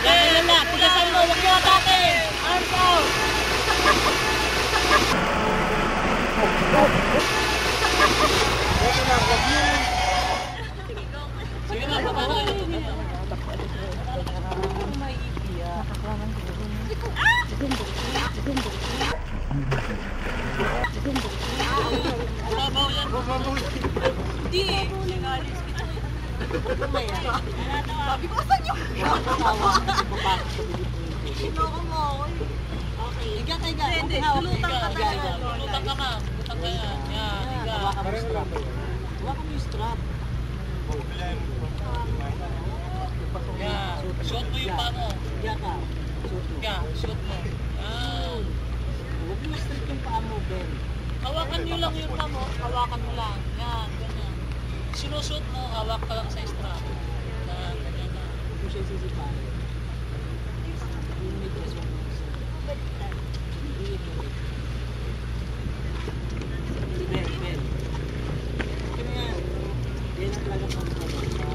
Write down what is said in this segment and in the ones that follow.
Yan na. Tigasan mo. Huwag niyo atake. Arms out. Sige na. Paano kayo? Babaw yan. Hindi eh. Sabi ko saan yung Sinoko mo ako. Okay. Iga ka, iga. Hindi, lulutang ka tayo. Lulutang ka ma. Lulutang ka yan. Yan, iga. Huwag ka mo yung strap. Yan. Shoot mo yung paa mo. Iga ka. Iga, shoot mo. Yan. Huwag mo strap yung paa mo, Ben. Hawakan nyo lang yung paa mo. Hawakan mo lang. Yan, ganyan. Sinushoot mo, hawak ka lang sa strap. Yan, ganyan na. Ito siya sisipan.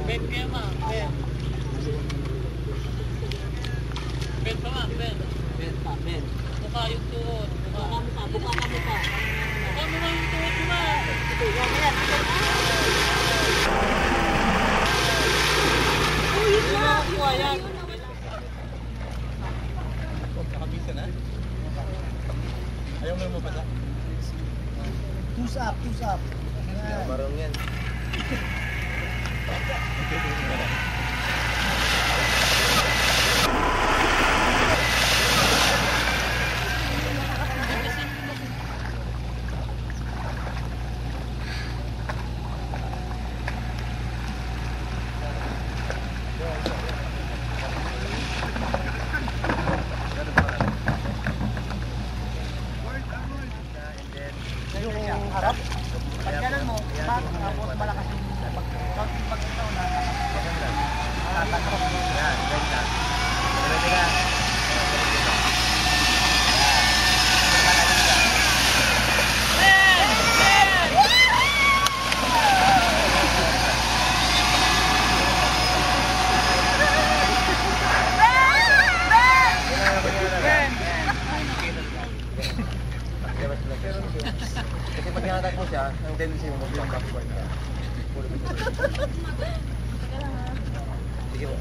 Ben kayo ma, Ben. Ben pa ma, Ben. Ben pa, Ben. Buka yung tuhod. Buka ka mukha, buka ka mukha. Buka mo nga yung tuhod mo ma. Ito, yan, yan. Uy, yun na. Buka yan. Nakabisa na? Ayaw mo yung mapasa? Twos up, twos up. Marong yan. Yung harap, pag ganun mo, tapos malakas yung pag-itaw na tatakot. Yan, ganda. Pwede ka. Kasi pag hinatak mo siya, ang tendency mo mag-lang backward ka. Sige po.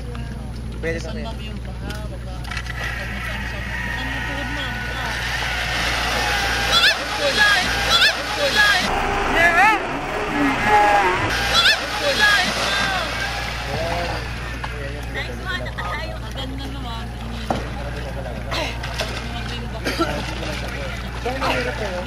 Pwede sa akin. Saan yung baka, baka. Saan yung tuhod mo? Kulay! Kulay! Kulay! Nice one! Nakatayo. Maganda naman. Maging baka. Kaya mahirap kayo.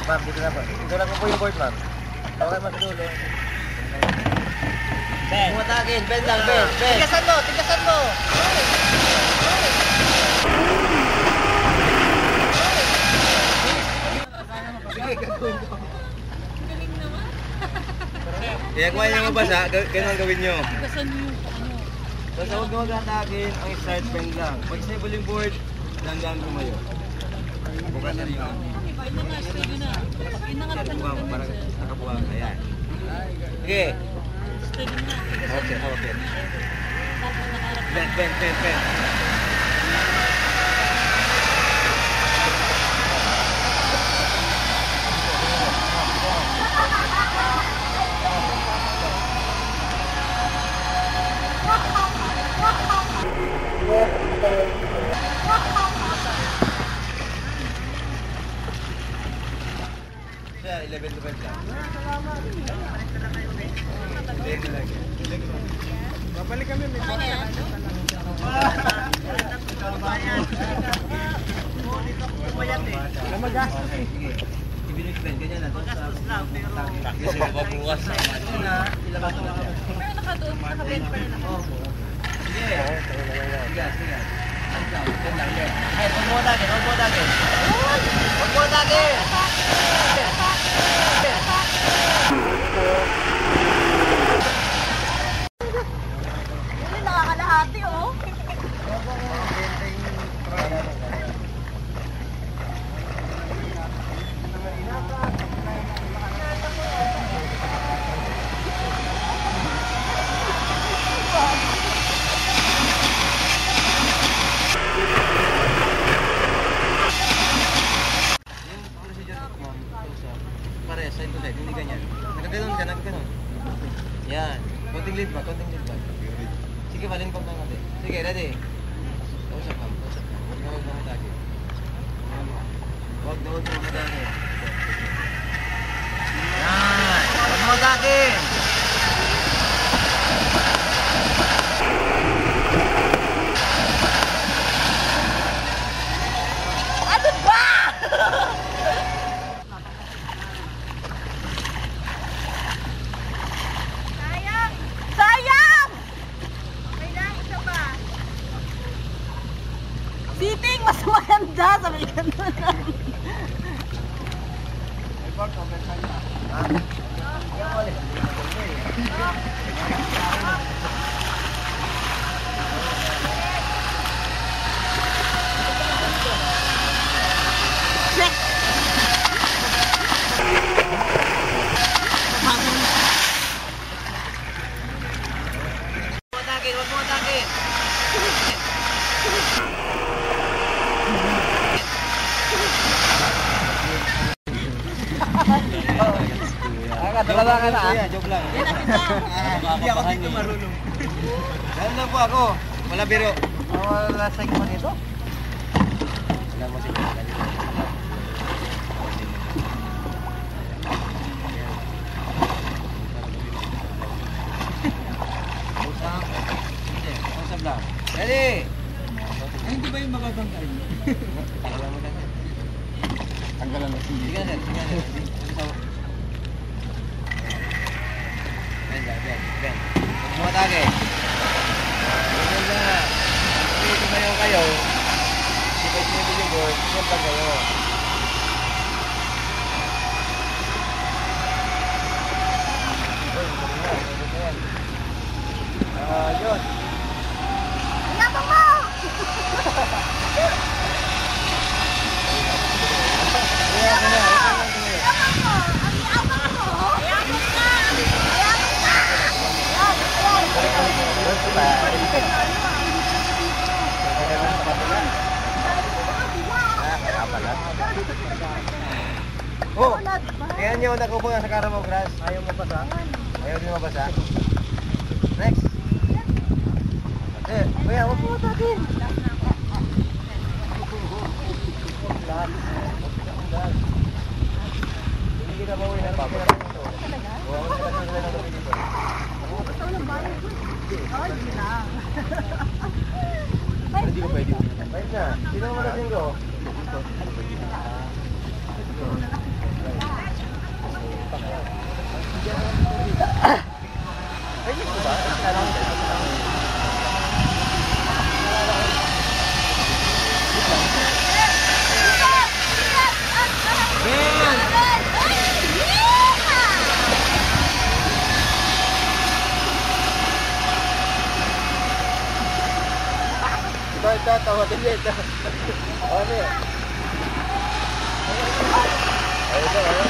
Ma'am, dito na po. Dito na po yung board, ma'am. Okay, mas dulo. Ben. Bumatagin. Ben lang, Ben. Ben. Tigasan mo, tigasan mo. Kaya kuha niyo mabasa, ganun gawin niyo. Tigasan niyo yung ano. Basta huwag nyo mag-atagin, ang start bend lang. Pag stable yung board, dandan tumayo. Bukas na rin yun. Yun na nga, steady na. Inangat ka Nakabuwang, na. parang nakabuwang. Ayan. Sige. Steady na. Okay, okay. Tapos nakaharap. Bend, bend, bend, bend. Siya, 11 to 5 lang. Hindi lang. Babalik kami. Ano yan? Wala magastos eh. Sige. Ibinag-bend, ganyan na. Magastos lang, pero... Kasi mababukas. Ilabas mo lang. Pero naka-bend pa rin ako. Sige. Sige, sige. Ay, huwag mo atake, huwag mo atake. Huwag mo atake! ka na, ganun. Yan. Konting lead ba? Sige, balin ko lang natin. Sige, ready? Kausap lang. Huwag na matagi. Huwag na matagi. Yan! Huwag na matagi! Ano ba? Sayang! May lang isa pa. Sitting, mas maganda. Sabi ka na. Huwag mo atakin! Dalawa ka na ah. Joke lang. Hindi ako dito marunong. Lalo lang po ako. Wala biro. Wala sa mo dito? Wala mo sige. Usap lang. Ready? Ay, hindi ba yung magagangkain? Tanggalan mo lang yan. Tanggalan mo. Sige na, sige na. Ben. Huwag mo atake. Huwag na. Kung tumayo kayo, sipay nyo yung board, siyempre kayo. Yun. Yabang mo! Yabang mo! Ang yabang mo! Yabang ka! Yabang ka! Oh, ayan yung nakupo nga sa Caramo Grass. Ayaw mo basa? Ayaw din mabasa? Next. Kuya, huwag mo matakin. Hindi ka ba uwi na rin? Hindi ko pwede uwi. Bait na. Sino naman na singgo? Pwede ko ba? Ito, tawatin niya ito. Ano yun? Ito, ano?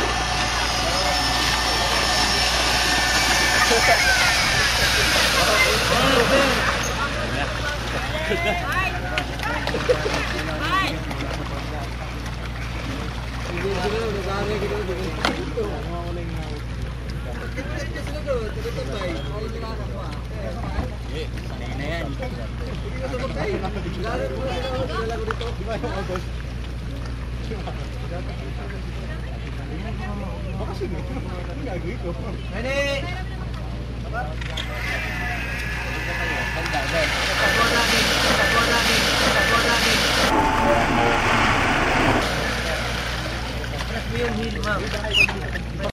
Ready?